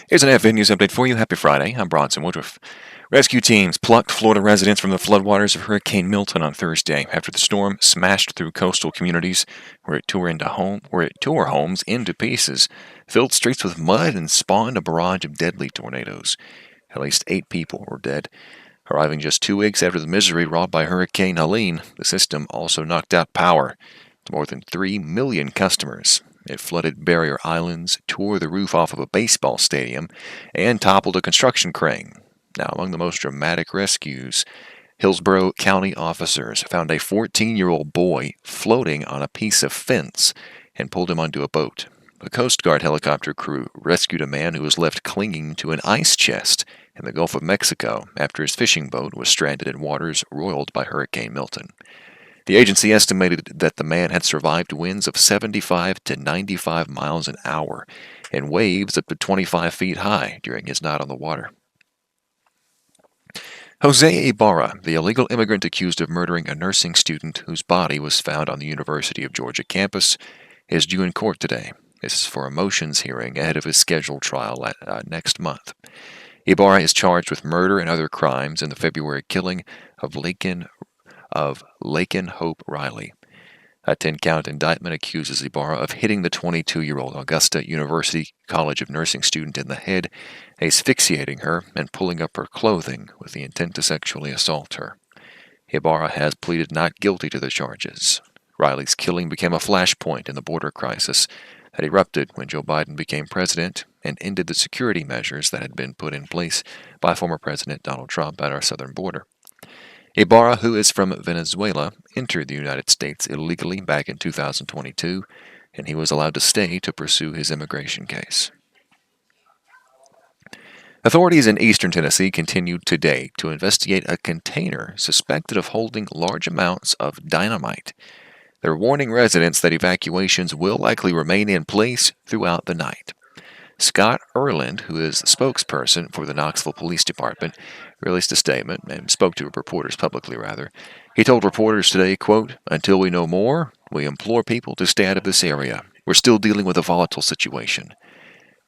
Here's an AFN News update for you. Happy Friday. I'm Bronson Woodruff. Rescue teams plucked Florida residents from the floodwaters of Hurricane Milton on Thursday after the storm smashed through coastal communities where it tore homes into pieces, filled streets with mud, and spawned a barrage of deadly tornadoes. At least 8 people were dead. Arriving just 2 weeks after the misery wrought by Hurricane Helene, the system also knocked out power to more than 3 million customers. It flooded barrier islands, tore the roof off of a baseball stadium, and toppled a construction crane. Now, among the most dramatic rescues, Hillsborough County officers found a 14-year-old boy floating on a piece of fence and pulled him onto a boat. A Coast Guard helicopter crew rescued a man who was left clinging to an ice chest in the Gulf of Mexico after his fishing boat was stranded in waters roiled by Hurricane Milton. The agency estimated that the man had survived winds of 75 to 95 miles an hour and waves up to 25 feet high during his night on the water. Jose Ibarra, the illegal immigrant accused of murdering a nursing student whose body was found on the University of Georgia campus, is due in court today. This is for a motions hearing ahead of his scheduled trial next month. Ibarra is charged with murder and other crimes in the February killing of Laken Hope Riley. A 10-count indictment accuses Ibarra of hitting the 22-year-old Augusta University College of Nursing student in the head, asphyxiating her, and pulling up her clothing with the intent to sexually assault her. Ibarra has pleaded not guilty to the charges. Riley's killing became a flashpoint in the border crisis that erupted when Joe Biden became president and ended the security measures that had been put in place by former President Donald Trump at our southern border. Ibarra, who is from Venezuela, entered the United States illegally back in 2022, and he was allowed to stay to pursue his immigration case. Authorities in eastern Tennessee continued today to investigate a container suspected of holding large amounts of dynamite. They're warning residents that evacuations will likely remain in place throughout the night. Scott Erland, who is the spokesperson for the Knoxville Police Department, released a statement and spoke to reporters publicly, rather. He told reporters today, quote, "Until we know more, we implore people to stay out of this area. We're still dealing with a volatile situation."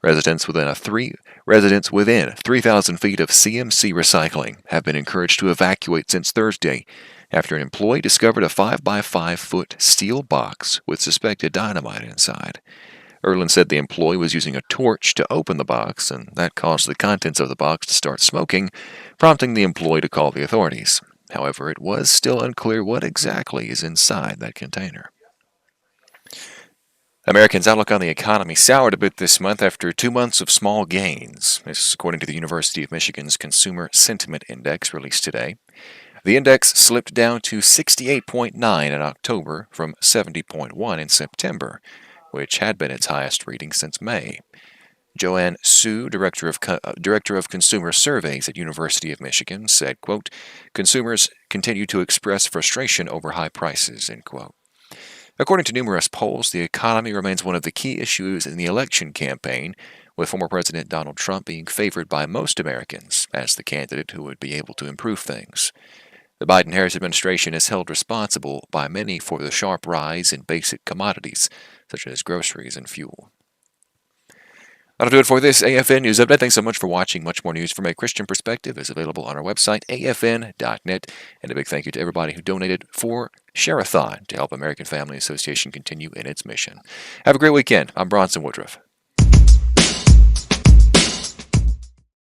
Residents within 3,000 feet of CMC Recycling have been encouraged to evacuate since Thursday after an employee discovered a 5-by-5-foot steel box with suspected dynamite inside. Erland said the employee was using a torch to open the box, and that caused the contents of the box to start smoking, prompting the employee to call the authorities. However, it was still unclear what exactly is inside that container. Americans' outlook on the economy soured a bit this month after 2 months of small gains. This is according to the University of Michigan's Consumer Sentiment Index released today. The index slipped down to 68.9 in October from 70.1 in September, which had been its highest reading since May. Joanne Sue, Director of Consumer Surveys at University of Michigan, said, quote, "Consumers continue to express frustration over high prices," end quote. According to numerous polls, the economy remains one of the key issues in the election campaign, with former President Donald Trump being favored by most Americans as the candidate who would be able to improve things. The Biden-Harris administration is held responsible by many for the sharp rise in basic commodities, such as groceries and fuel. That'll do it for this AFN News Update. Thanks so much for watching. Much more news from a Christian perspective is available on our website, afn.net. And a big thank you to everybody who donated for Share-a-thon to help American Family Association continue in its mission. Have a great weekend. I'm Bronson Woodruff.